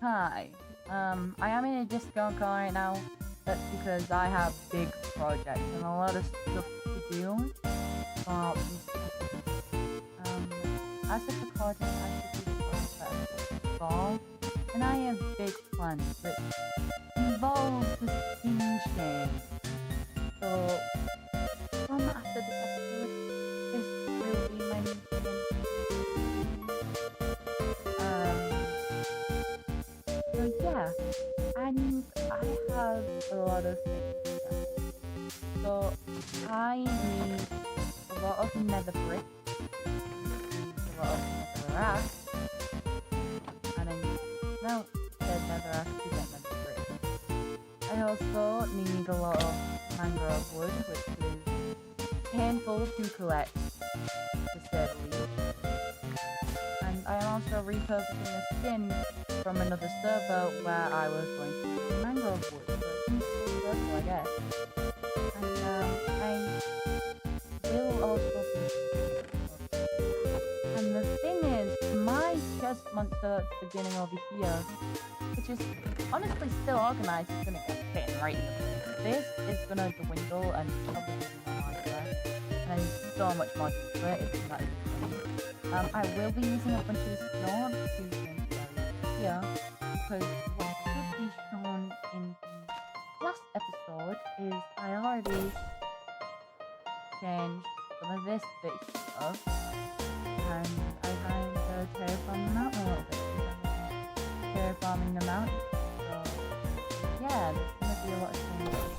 Hi. I am in a Discord call right now. That's because I have big projects and a lot of stuff to do. But as of recording, I should be recording for fall, and I have big plans that involve the skin change. So from after this episode, this will be my new skin. So yeah, and I have a lot of things done. So I need a lot of nether brick, a lot of nether rack, and I need now said nether rack to get nether brick. I also need a lot of mangrove wood, which is painful to collect, to say the least. And I am also repurposing a skin from another server where I was going to use mangrove wood, so it's in full circle, I guess. And I will also be. And the thing is, my chest monster at the beginning over here, which is honestly still organized, is gonna get fit right in the middle. This is gonna dwindle and probably be no longer. And I need so much more to it, it's not even funny. I will be using a bunch of snow to change the area here, because what should be shown in the last episode is I already changed some of this bit here, and I kind of terraformed the mountain a little bit, terraforming the mountain. So yeah, there's gonna be a lot of changes.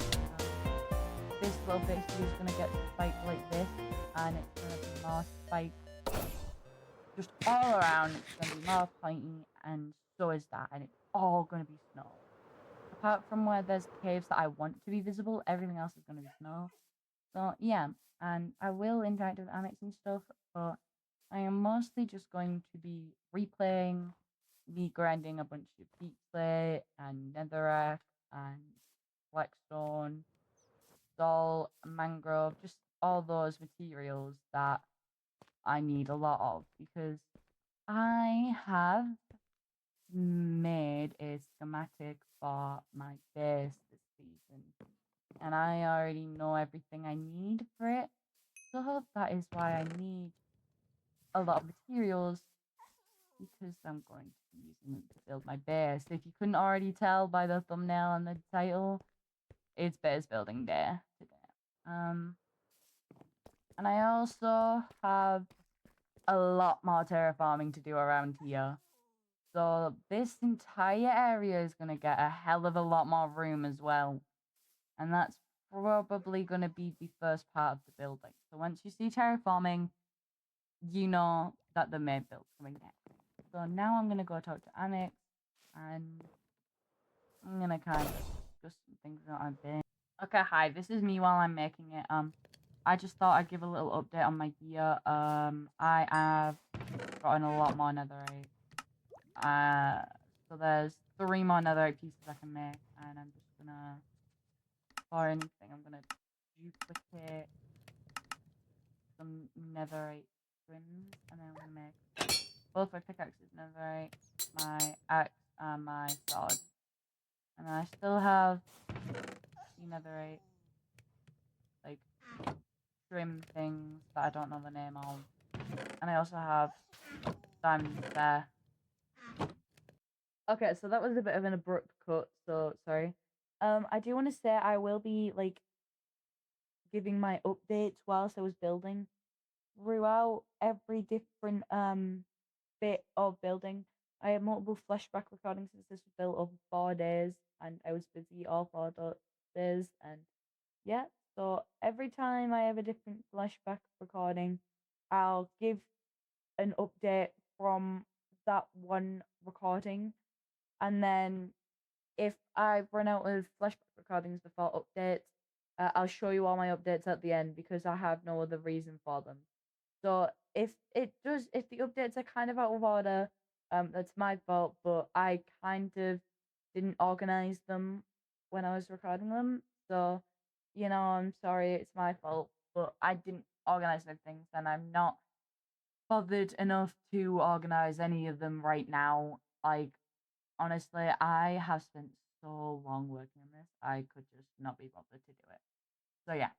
This little bit here is gonna get spiked like this, and it's gonna be more spiked just all around. It's gonna be more pointy, and so is that, and it's all gonna be snow. Apart from where there's caves that I want to be visible, everything else is gonna be snow. So yeah, and I will interact with Amex and stuff, but I am mostly just going to be replaying me grinding a bunch of deep slate and netherrack and blackstone, salt, mangrove, just all those materials that I need a lot of, because I have made a schematic for my base this season, and I already know everything I need for it. So that is why I need a lot of materials, because I'm going to be using them to build my base. If you couldn't already tell by the thumbnail and the title, it's base building day today. And I also have a lot more terraforming to do around here. So this entire area is going to get a hell of a lot more room as well. And that's probably going to be the first part of the building. So once you see terraforming, you know that the main build's coming next. So now I'm going to go talk to Annex, and I'm going to kind of discuss some things that I've been. Okay, hi, this is me while I'm making it. I just thought I'd give a little update on my gear. I have gotten a lot more netherite. So there's 3 more netherite pieces I can make, and I'm just gonna, for anything, I'm gonna duplicate some netherite trims, and then I'm gonna make both my pickaxes netherite, my axe, and my sword. And I still have the netherite, like, trim things that I don't know the name of. And I also have diamonds there. Okay, so that was a bit of an abrupt cut, so sorry. I do want to say I will be, like, giving my updates whilst I was building throughout every different bit of building. I had multiple flashback recordings since this was built over 4 days, and I was busy all 4 days, and yeah, so every time I have a different flashback recording, I'll give an update from that one recording, and then if I run out of flashback recordings before updates, I'll show you all my updates at the end, because I have no other reason for them. So if the updates are kind of out of order, that's my fault. But I kind of didn't organize them when I was recording them, so I'm sorry, it's my fault. But I didn't organize things, and I'm not bothered enough to organize any of them right now. Like, honestly, I have spent so long working on this, I could just not be bothered to do it. So yeah.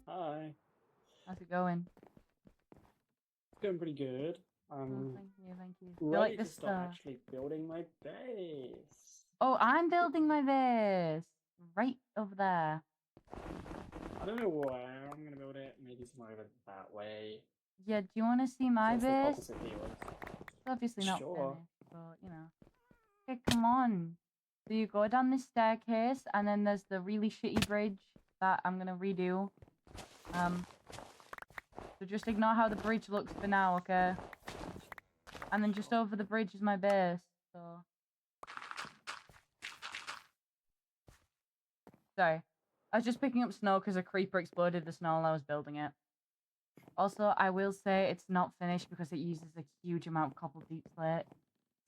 Hi. How's it going? It's going pretty good. Oh, thank you, thank you. Do you Ready like to this start actually building my base. Oh, I'm building my base right over there. I don't know where I'm gonna build it. Maybe somewhere over that way. Yeah, do you want to see my That's the base? opposite of yours. It's obviously not Sure. finished, but you know. Okay, come on. So you go down this staircase, and then there's the really shitty bridge that I'm gonna redo. So just ignore how the bridge looks for now, okay? And then just over the bridge is my base. So sorry, I was just picking up snow because a creeper exploded the snow while I was building it. Also, I will say it's not finished because it uses a huge amount of cobble deep slate.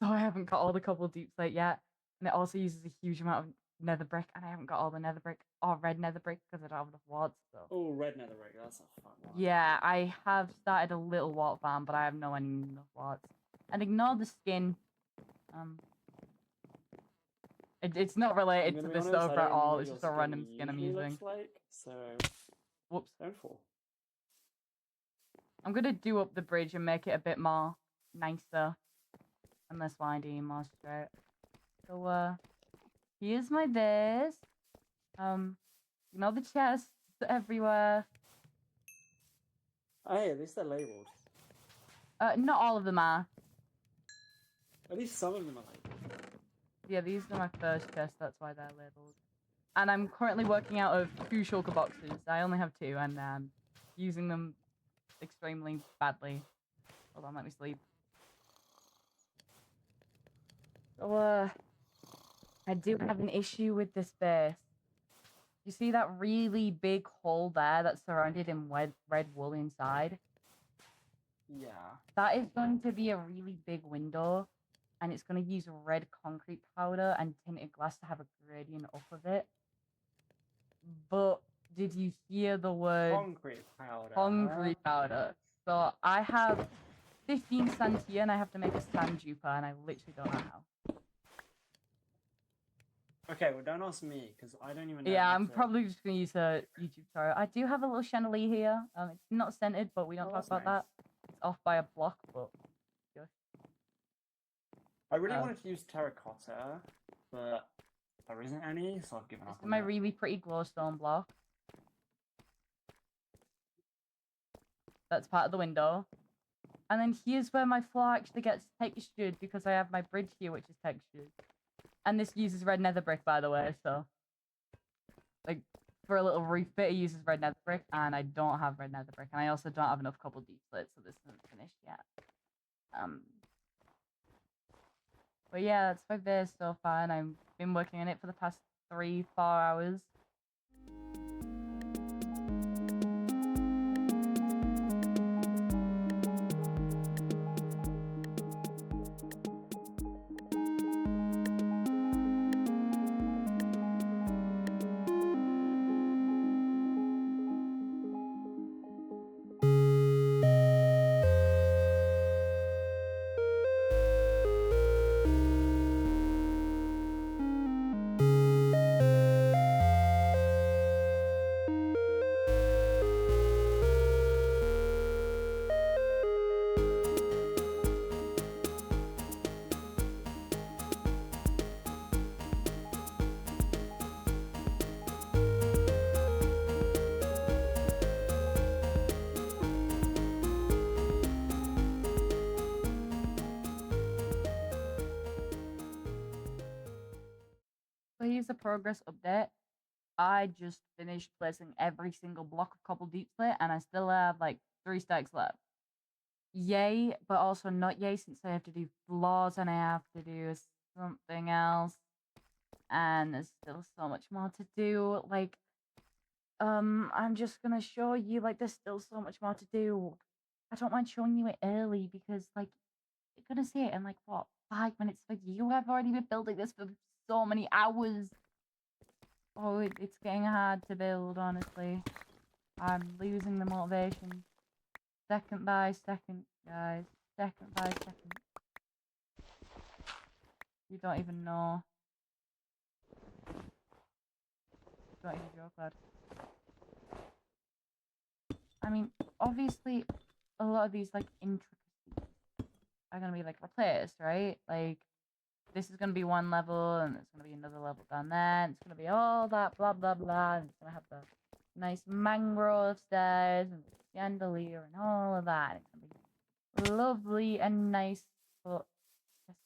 So I haven't got all the cobble deep slate yet. And it also uses a huge amount of nether brick, and I haven't got all the nether brick or red nether brick because I don't have enough warts. So. Oh, red netherrack. That's a fun one. Yeah, I have started a little wart farm, but I have no enough warts. And ignore the skin. It's not related to this honest, server at all. It's just a random skin I'm using. Looks like, so Whoops. don't fall. I'm gonna do up the bridge and make it a bit more nicer and less windy and more straight. So here's my base. You know the chests everywhere. Oh, hey, at least they're labeled. Not all of them are. At least some of them are labeled. Yeah, these are my first chests, that's why they're labeled. And I'm currently working out of 2 shulker boxes. I only have 2, and using them extremely badly. Hold on, let me sleep. So, I do have an issue with this base. You see that really big hole there that's surrounded in red wool inside? Yeah. That is going to be a really big window, and it's going to use red concrete powder and tinted glass to have a gradient up of it. But did you hear the word concrete powder? Concrete powder. So I have 15 sand here, and I have to make a sand duper, and I literally don't know how. Okay, well, don't ask me, because I don't even know. Yeah, I'm probably just going to use a YouTube tutorial. I do have a little chandelier here. It's not scented, but we don't talk about that. It's off by a block, but... I really wanted to use terracotta, but there isn't any, so I've given up This is on my that. really pretty glowstone block. That's part of the window. And then here's where my floor actually gets textured, because I have my bridge here, which is textured. And this uses red nether brick, by the way, so... Like, for a little roof bit, it uses red nether brick, and I don't have red nether brick. And I also don't have enough cobble deep slate, so this isn't finished yet. But yeah, that's my base so far, and I've been working on it for the past 3-4 hours. you the progress update. I just finished placing every single block of cobble deep slate, and I still have like 3 stacks left. Yay, but also not yay, since I have to do floors and I have to do something else. And there's still so much more to do. Like, I'm just gonna show you, like, there's still so much more to do. I don't mind showing you it early because, like, you're gonna see it in, like, what, 5 minutes? Like, you have already been building this for so many hours. Oh, it's getting hard to build, honestly. I'm losing the motivation. Second by second, guys. Second by second. You don't even know. Don't even joke, lad. I mean, obviously, a lot of these, like, intricacies are gonna be, like, replaced, right? Like, this is gonna be one level, and there's gonna be another level down there, and it's gonna be all that blah blah blah, and it's gonna have the nice mangrove stairs and the chandelier and all of that. It's gonna be lovely and nice, but it's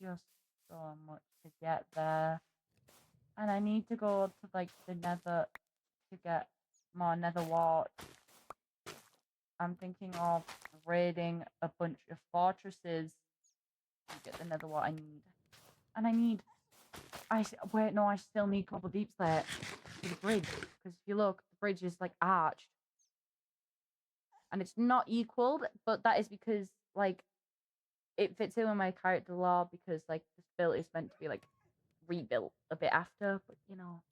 just so much to get there. And I need to go to, like, the nether to get more nether wart. I'm thinking of raiding a bunch of fortresses to get the nether wart I need. And I need... wait, no, I still need cobble deep slate for the bridge. Because if you look, the bridge is, like, arched. And it's not equaled, but that is because, like, it fits in with my character lore because, like, this build is meant to be, like, rebuilt a bit after. But, you know...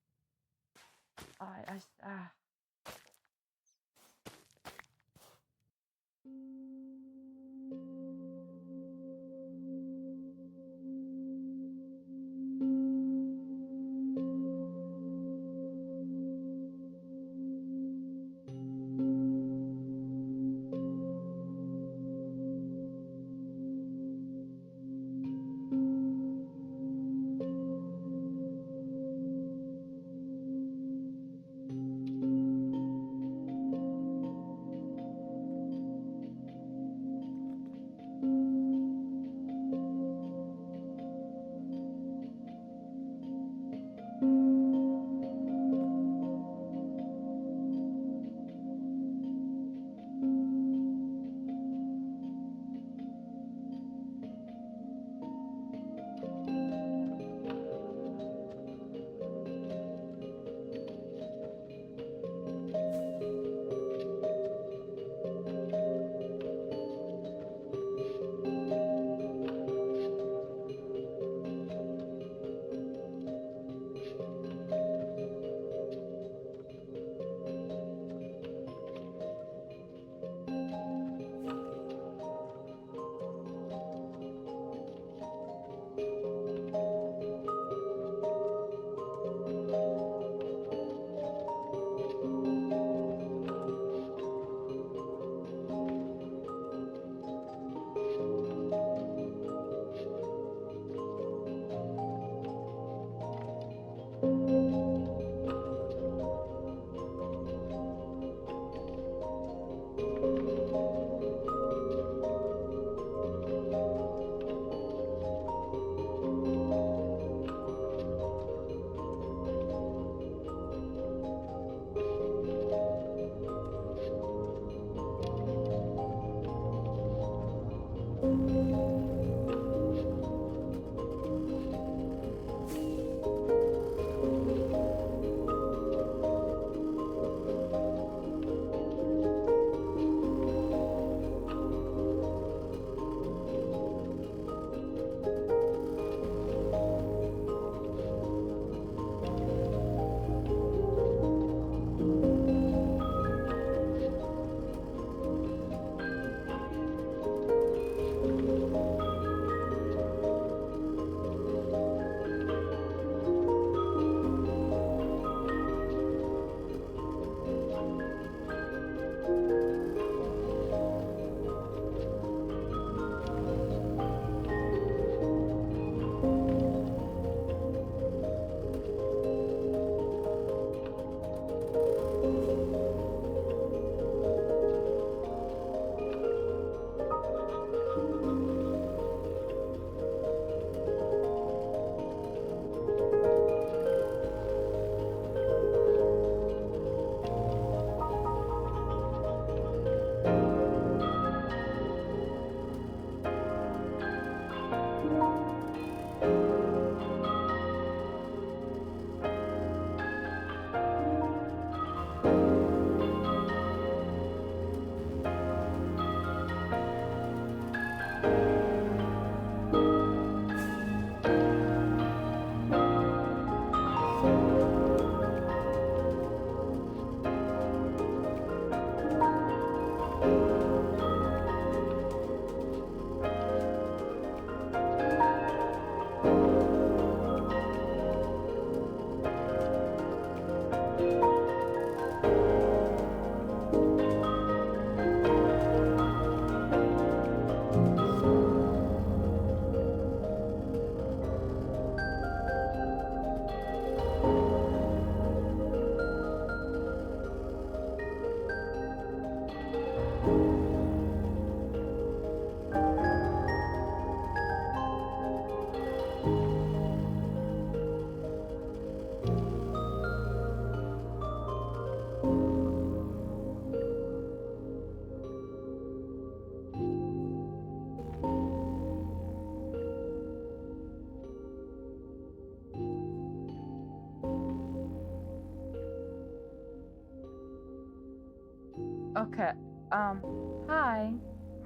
Okay. Hi.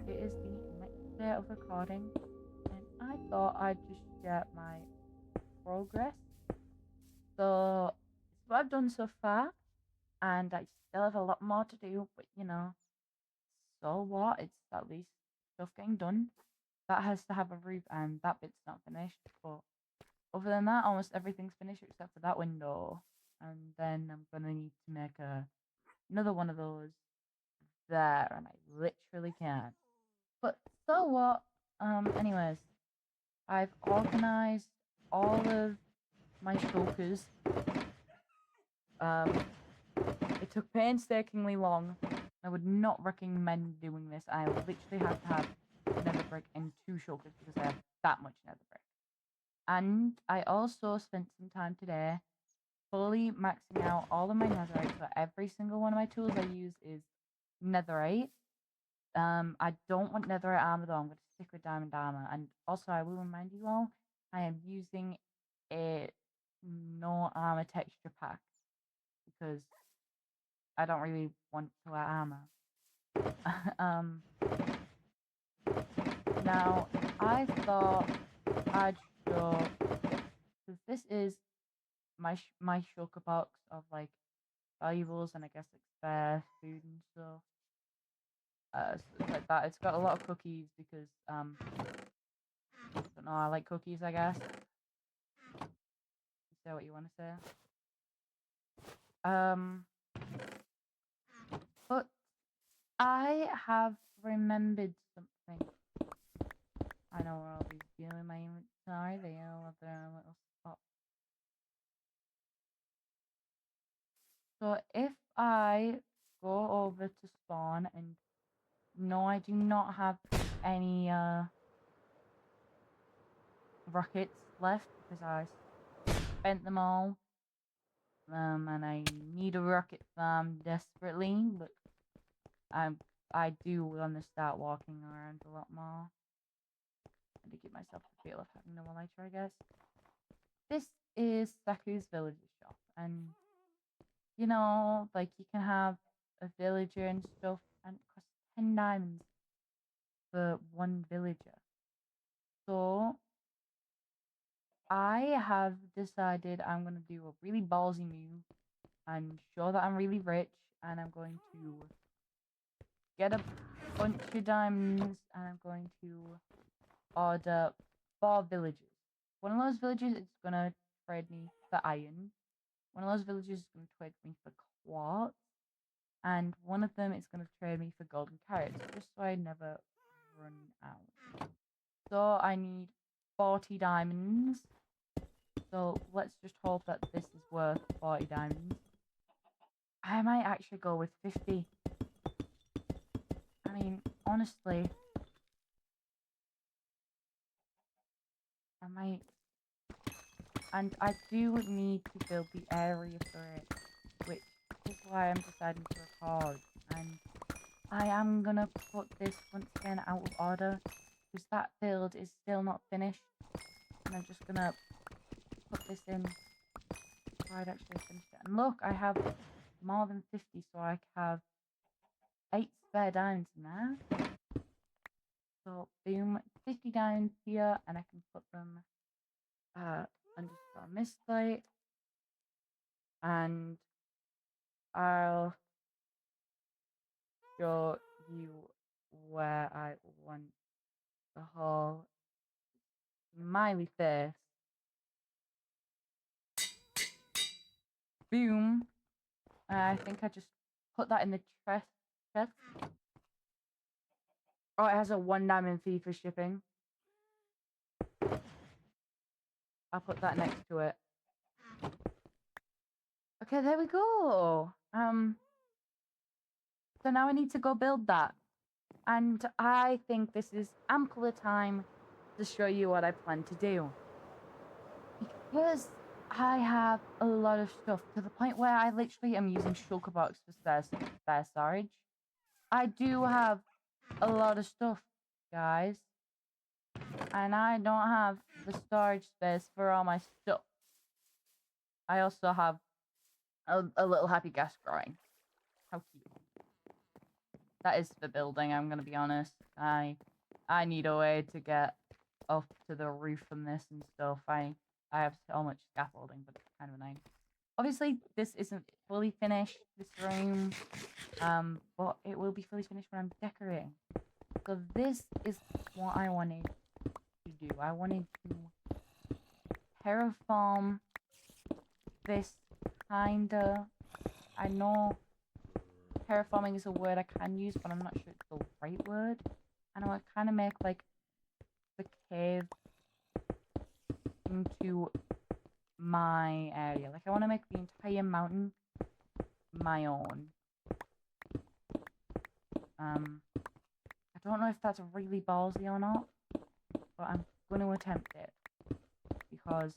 It is the next day of recording, and I thought I'd just share my progress. So, it's what I've done so far, and I still have a lot more to do, but so what? It's at least stuff getting done. That has to have a roof, and that bit's not finished, but other than that, almost everything's finished except for that window. And then I'm gonna need to make another one of those there, and I literally can't. But so what? Anyways, I've organized all of my shulkers. Um, it took painstakingly long. I would not recommend doing this. I literally have to have nether brick and 2 shulkers because I have that much nether brick. And I also spent some time today fully maxing out all of my netherite. So every single one of my tools I use is netherite. I don't want netherite armor though. I'm going to stick with diamond armor. And also, I will remind you all, I am using a no armor texture pack because I don't really want to wear armor. um, Now I thought I'd show because this is my shulker box of like valuables and I guess like spare food and stuff. So like that. It's got a lot of cookies because I don't know. I like cookies, I guess. Say what you want to say. Um, but I have remembered something. I know where I'll be doing my inventory. They all have their own little spot. So if I go over to spawn and no, I do not have any rockets left because I spent them all. And I need a rocket farm desperately, but I do want to start walking around a lot more and to give myself the feel of having no lighter, I guess. This is Saku's villager shop, and like you can have a villager and stuff, and it costs 10 diamonds for one villager. So I have decided I'm gonna do a really ballsy move and show that I'm really rich, and I'm going to get a bunch of diamonds, and I'm going to order 4 villages. One of those villages is gonna trade me for iron. One of those villages is gonna trade me for quartz, and one of them is gonna trade me for golden carrots, just so I never run out. So I need 40 diamonds. So let's just hope that this is worth 40 diamonds. I might actually go with 50. I mean, honestly, I might. And I do need to build the area for it, which is why I'm deciding to record. And I am gonna put this once again out of order, because that build is still not finished. And I'm just gonna put this in before I'd actually finish it. And look, I have more than 50, so I have 8 spare diamonds in there. So boom, 50 diamonds here, and I can put them underscore mistlight, and I'll show you where I want the whole smiley face. Boom. I think I just put that in the chest. Oh, it has a 1 diamond fee for shipping. I'll put that next to it. Okay, there we go. So now I need to go build that. And I think this is ample of time to show you what I plan to do. Because I have a lot of stuff to the point where I literally am using shulker box for spare storage. I do have a lot of stuff, guys. And I don't have the storage space for all my stuff. I also have a little happy gas growing. How cute. That is for building, I'm gonna be honest. I need a way to get up to the roof from this and stuff. I have so much scaffolding, but it's kind of annoying. Obviously, this isn't fully finished, this room, but it will be fully finished when I'm decorating. So this is what I wanted to do. I wanted to terraform this kinda. I know terraforming is a word I can use, but I'm not sure it's the right word. And I want to kind of make like the cave into my area. Like I want to make the entire mountain my own. I don't know if that's really ballsy or not, but I'm going to attempt it because,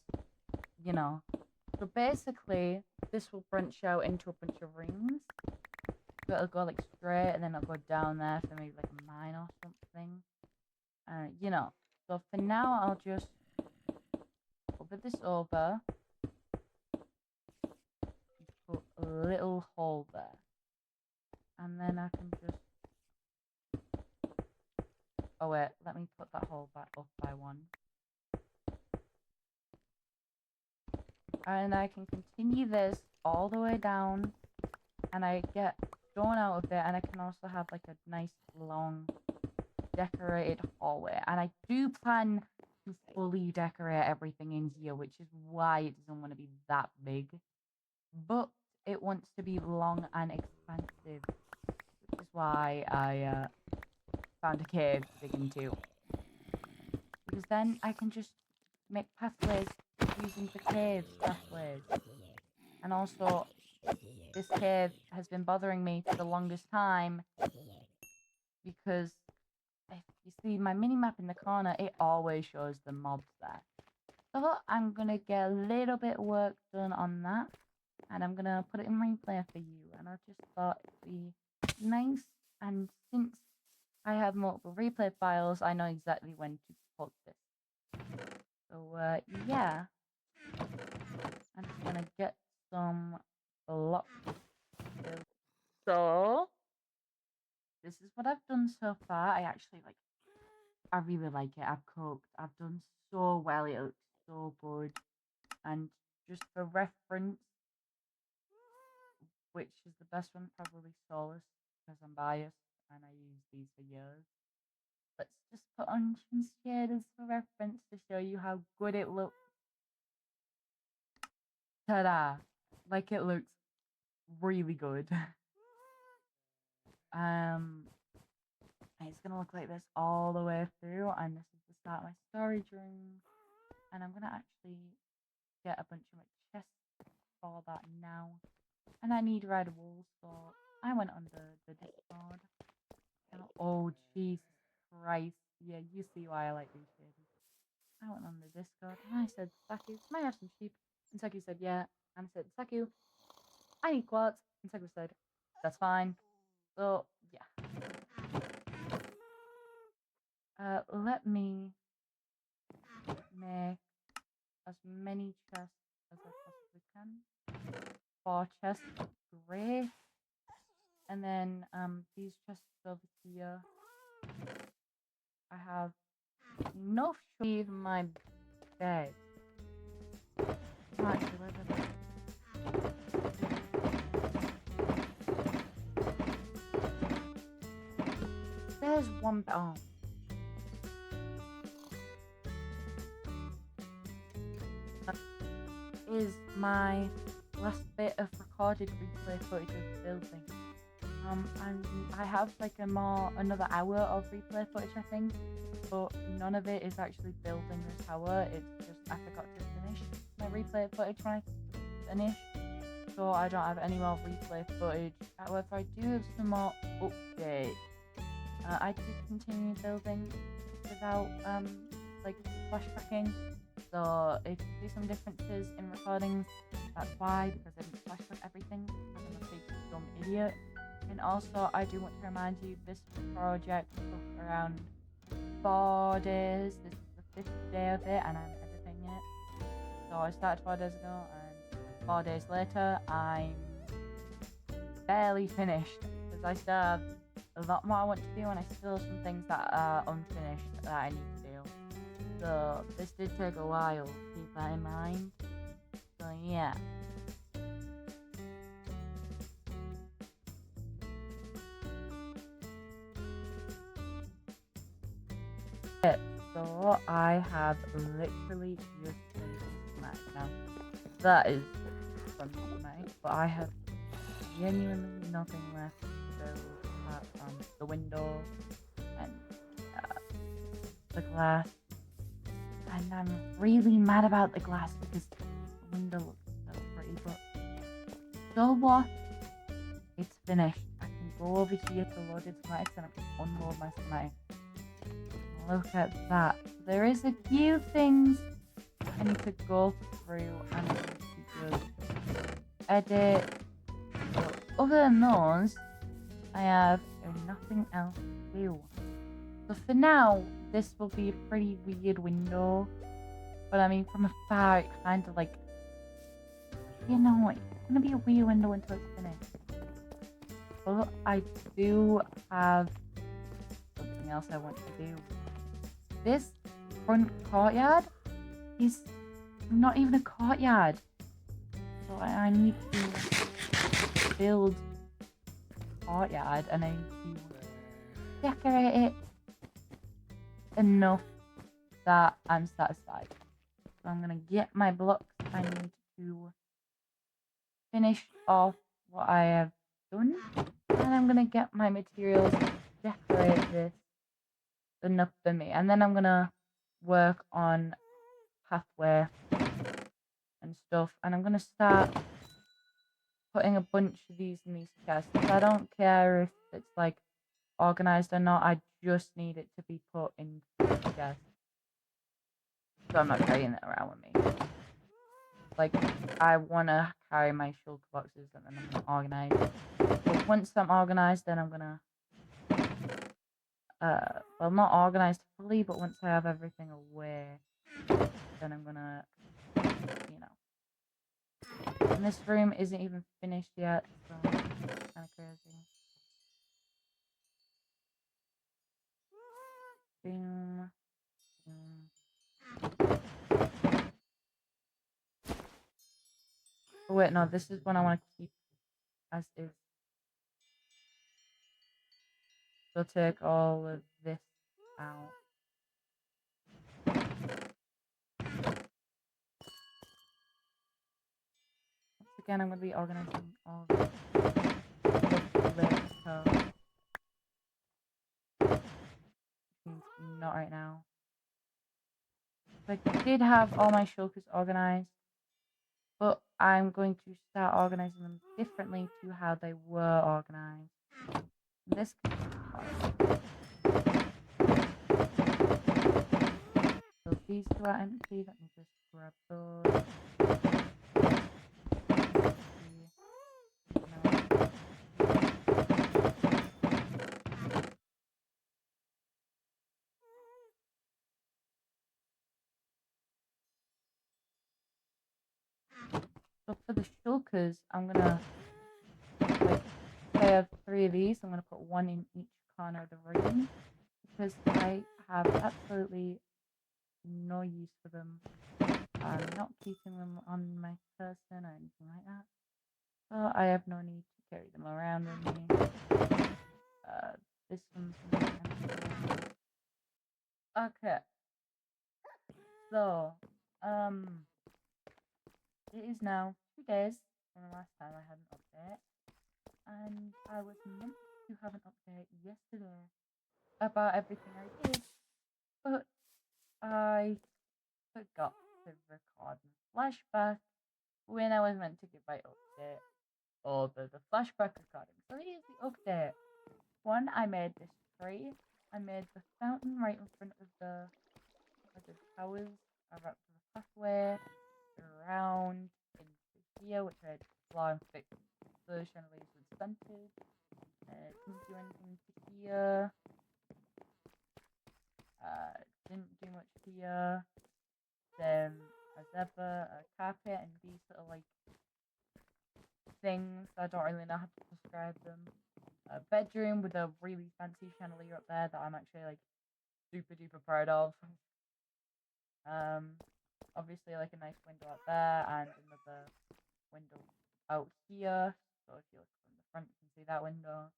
you know. So basically, this will branch out into a bunch of rings. So it'll go like straight and then it'll go down there for maybe like a mine or something. You know. So for now, I'll just put this over. Put a little hole there. And then I can just... Oh wait, let me put that hole back up by one. And I can continue this all the way down. And I get stone out of it. And I can also have like a nice long decorated hallway. And I do plan to fully decorate everything in here, which is why it doesn't want to be that big. But it wants to be long and expansive, which is why I found a cave to dig into. Because then I can just make pathways using the cave's pathways. And also, this cave has been bothering me for the longest time because if you see my mini-map in the corner, it always shows the mobs there. So I'm going to get a little bit of work done on that. And I'm going to put it in replay for you. And I just thought it'd be nice. And since I have multiple replay files, I know exactly when to put this. So, yeah. I'm just going to get some blocks. So, this is what I've done so far. I really like it. I've cooked. I've done so well. It looks so good. And just for reference, which is the best one? Probably Solus, because I'm biased and I use these for years. Let's just put on some shaders for reference to show you how good it looks. Ta-da! Like it looks really good. It's gonna look like this all the way through, and this is the start of my storage room. And I'm gonna actually get a bunch of my chests for that now. And I need red wool, so I went on the Discord. Oh, Jesus Christ. Yeah, you see why I like these shaders. I went on the Discord and I said, Saku, can I have some sheep? And Saku said, yeah. And I said, Saku, I need quartz. And Saku said, that's fine. So, yeah. Let me make as many chests as I possibly can. 4 chests, great. And then these chests over here, I have enough to leave my bed. Actually, there's one. Oh. Is my last bit of recorded replay footage of building. And I have like another hour of replay footage, I think, but none of it is actually building the tower. It's just I forgot to finish my replay footage when I finished, so I don't have any more replay footage. However, I do have some more updates. I did continue building without like flashbacking. So if you see some differences in recordings, that's why, because I didn't flashback everything, because I'm a big dumb idiot. And also, I do want to remind you, this project took around 4 days. This is the 5th day of it, and I'm editing it. So I started 4 days ago, and 4 days later, I'm barely finished, because I still have a lot more I want to do, and I still have some things that are unfinished that I need to do. So this did take a while, keep that in mind. So yeah. So I have literally just finished tonight. Now that is fun tonight, but I have genuinely nothing left to build apart from the window and the glass. And I'm really mad about the glass because the window looks so pretty, but so what? It's finished. I can go over here to load it schematics and I can unload my schematics. Look at that. There is a few things I need to go through and just edit. But other than those, I have nothing else to do. So for now, this will be a pretty weird window. But I mean, from afar, it kind of like, you know, it's gonna be a weird window until it's finished. But I do have something else I want to do. This front courtyard is not even a courtyard. So I need to build a courtyard and I need to decorate it enough that I'm satisfied. So I'm gonna get my blocks. I need to finish off what I have done. And I'm gonna get my materials to decorate this enough for me. And then I'm gonna work on pathway and stuff. And I'm gonna start putting a bunch of these in these chests. I don't care if it's like organized or not. I just need it to be put in the chest. So I'm not carrying it around with me. Like, I want to carry my shulker boxes and then I'm going to organize. But once I'm organized, then I'm going to, well, not organized fully, but once I have everything away, then I'm going to, you know. And this room isn't even finished yet, so it's kind of crazy. Boom. Boom. Oh, wait, no, this is one I want to keep as is. So take all of this out. Once again, I'm going to be organizing all of this. So, not right now. I did have all my shulkers organized, but I'm going to start organizing them differently to how they were organized. This can be hard. So these two are empty. Let me just grab those. So for the shulkers, I'm gonna like say I have 3 of these. I'm gonna put 1 in each corner of the room because I have absolutely no use for them. I'm not keeping them on my person or anything like that. So I have no need to carry them around with me. This one's empty. Okay. So, it is now 2 days from the last time I had an update. And I was meant to have an update yesterday about everything I did, but I forgot to record my flashback when I was meant to give my update over the flashback recording. So here's the update. One, I made this tree. I made the fountain right in front of the towers. I wrapped the pathway around into here, which I had flaw and fixed the chandeliers with scented. Didn't do anything to here. Didn't do much here. Then as ever, a carpet and these little like things. I don't really know how to describe them. bedroom with a really fancy chandelier up there that I'm actually like super duper proud of. Obviously like a nice window up there and another window out here. So if you look from the front, you can see that window.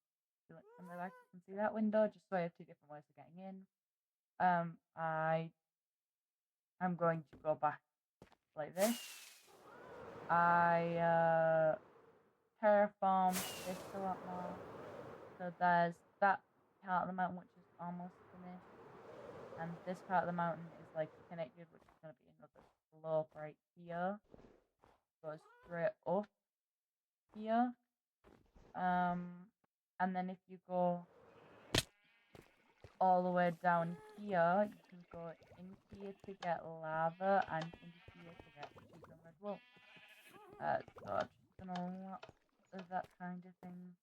If you look from the back, you can see that window. Just so I have two different ways of getting in. I'm going to go back like this. I terraformed this a lot more. So there's that part of the mountain which is almost finished. And this part of the mountain is like connected, which is going to be another slope right here. Goes straight up here. And then if you go all the way down here, you can go in here to get lava and in here to get cheese and red wool. So I'm just gonna that kind of thing.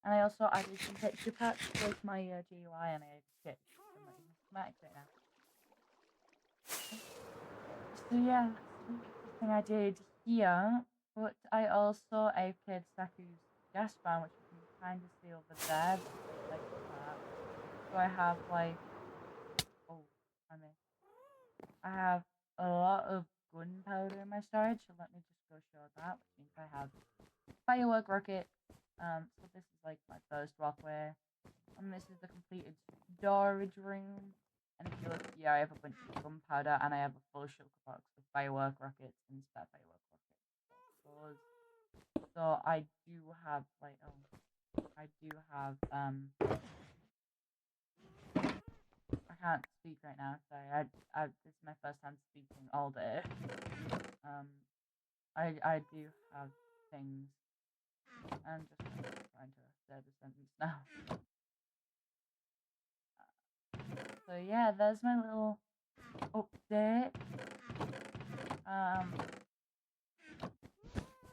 And I also added some texture packs with my GUI and I added some schematics right now. So yeah, that's the thing I did here. But I also AFK'd Saku's gas fan, which you can kind of see over there. Like that. So I have like, oh, I missed. I have a lot of gunpowder in my storage, so let me just go show that, which means I have firework rocket. So this is like my first walkway, and this is the completed storage room. And if you look here, I have a bunch of gunpowder, and I have a full shulker box of firework rockets and spare firework rockets. So I do have like, oh, I do have I can't speak right now. Sorry, this is my first time speaking all day. I do have things. I'm just trying to say the sentence now. So yeah, there's my little update.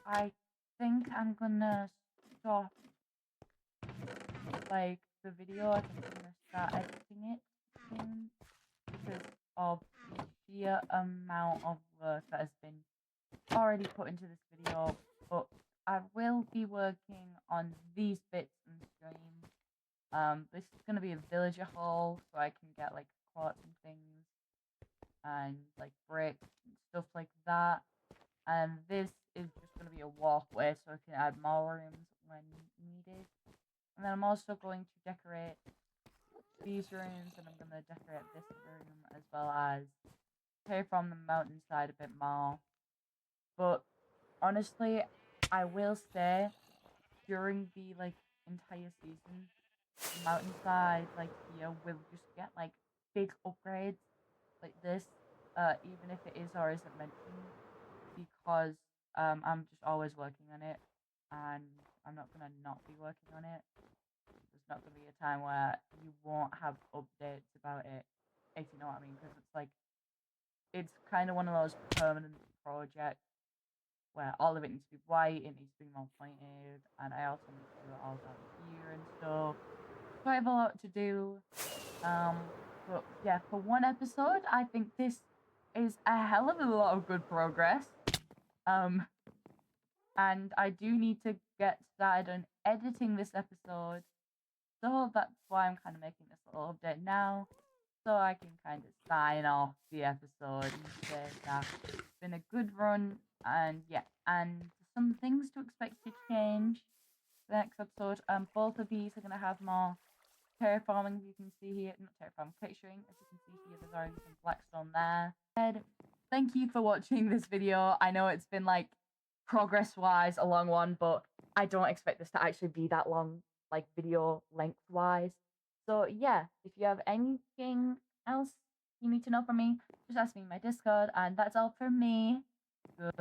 I think I'm gonna stop like the video. I think I'm gonna start editing it soon because of the sheer amount of work that has been already put into this video. But I will be working on these bits and stream. This is gonna be a villager haul, so I can get like quartz and things, and like bricks and stuff like that. And this is just gonna be a walkway, so I can add more rooms when needed. And then I'm also going to decorate these rooms, and I'm gonna decorate this room as well as terraform the mountainside a bit more. But honestly, I will say during the like entire season, the mountainside like here will just get like big upgrades like this, even if it is or isn't mentioned, because I'm just always working on it, and I'm not gonna not be working on it. There's not gonna be a time where you won't have updates about it, if you know what I mean, because it's kind of one of those permanent projects where all of it needs to be white, it needs to be more pointed, and I also need to do it all down here and stuff. So I have a lot to do. But yeah, for one episode, I think this is a hell of a lot of good progress. And I do need to get started on editing this episode, so that's why I'm kind of making this little update now, so I can kind of sign off the episode and say that it's been a good run, and yeah, and some things to expect to change the next episode. Both of these are gonna have more terraforming, as you can see here, not terraforming, texturing, as you can see here, there's already some blackstone there. Thank you for watching this video. I know it's been like progress-wise a long one, but I don't expect this to actually be that long, like video length-wise. So yeah, if you have anything else you need to know from me, just ask me in my Discord, and that's all for me. Good.